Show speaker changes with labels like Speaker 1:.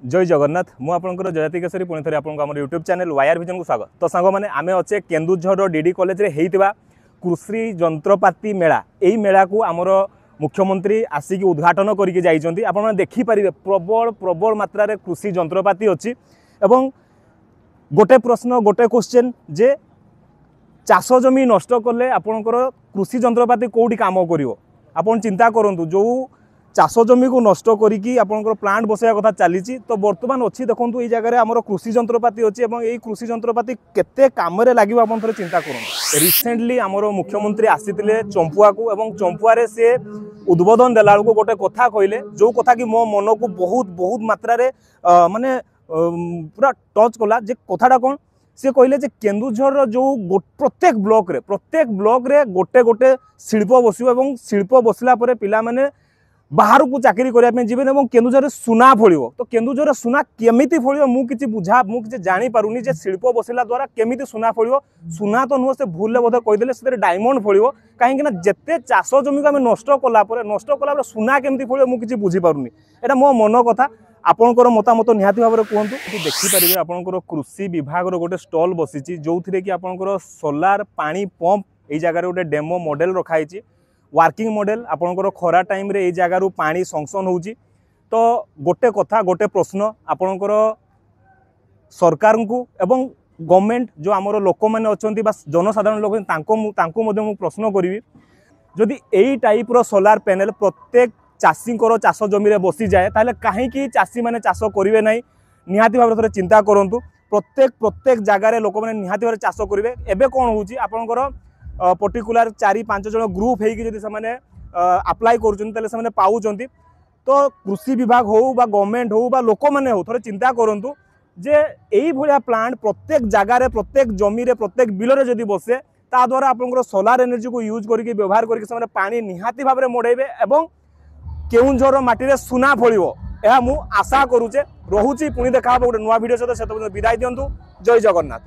Speaker 1: जय जगन्नाथ मु आपंकर जयती केसरी पुणी थे आप यूट्यूब चैनल वायर विजन को स्वागत। तो सांग मैंने आम अच्छे केन्दुझर डीडी कॉलेज रे होता कृषि जंत्रपाति मेला यही मेला को आमर मुख्यमंत्री आसिक उद्घाटन करके जाइए। आपने देखिपारे प्रबल प्रबल मात्रा रे कृषि जंत्रपाति अच्छी एवं गोटे प्रश्न गोटे क्वेश्चन जे चाष जमी नष्ट कले आपणकर कृषि जंत्रपाति कौटी काम कर आपन चिंता करूँ जो चाष जमी को नष्ट करिकी आपनकर प्लांट बसाया कथा चली। तो बर्तमान अच्छी देखो ये जगह आम कृषि जंत्रपाति अच्छी और यही कृषि जंत्रपाति केते काम लगे आप थे चिंता करूँ। रिसेंटली आमर मुख्यमंत्री आसीते चंपुआ को एवं चंपुआरे से उद्बोधन देला को गोटे कथा कहले जो कथा कि मो मन को बहुत बहुत मात्रा माने पूरा टच कला जे कथाटा कौन सी कहले केन्दुझर जो प्रत्येक ब्लॉक रे गोटे गोटे शिल्प बसिबो एवं शिल्प बसला परे पिला माने बाहर को चाकरी करने जीवन और केन्दुझर सुना फलियो। तो केन्दुझर सुना केमिति फलियो मुझे बुझा मुझे जानी पारुनी जे शिल्प बसला द्वारा केमिति सुना फलियो। सुना तो नुह से भूल बोधे कहीदेले से डायमंड फलियो कहीं जिते चाष जमी को आम नष्ट कला सुना केमिति फलियो मुझे बुझी पारुनी। एटा मो मन कथा आपणकर मतामत निहाती भाव में कहतु। देखिपारे आपणकर कृषि विभाग गोटे स्टल बसी जो थी कि आपणकर सोलार पानी पंप ये जगह गोटे डेमो मॉडल रखाई वर्किंग मॉडल आपणकर खरा टाइम रे जगार पानी संक्शन होउची। तो गोटे कथा गोटे प्रश्न आपणकर सरकार को एवं गवर्नमेंट जो आमर लोक मैंने अच्छा जनसाधारण लोक तांको प्रश्न करी जदि यही टाइप रो सोलार पैनल प्रत्येक चाषी चाष जमी रे बसी जाए ताहले कहीं चाषी मैंने चाष करेंगे ना निहाती भाव में चिंता करूँ। प्रत्येक जगार लोक मैंने निहाती भाव चाष करेंगे। एबे कौन होउची आपणकर पर्टिकुलर 4-5 जन ग्रुप होगी से अप्लाई कर पाँच। तो कृषि विभाग हो बा गवर्नमेंट हो बा लोक मैंने हो थोड़े चिंता करूँ जे यही भाया प्लांट प्रत्येक जगार प्रत्येक जमी रे प्रत्येक बिल जदि बसे ता द्वारा आपंकर सोलार एनर्जी को यूज करके व्यवहार करके पानी निहाती भाव में मोड़े एवं केउंझर माटी सुना फलियो यह मु आशा करुचे। रोचे पुणी देखा गोटे नुआ भिडियो सहित विदाय दिंतु। जय जगन्नाथ।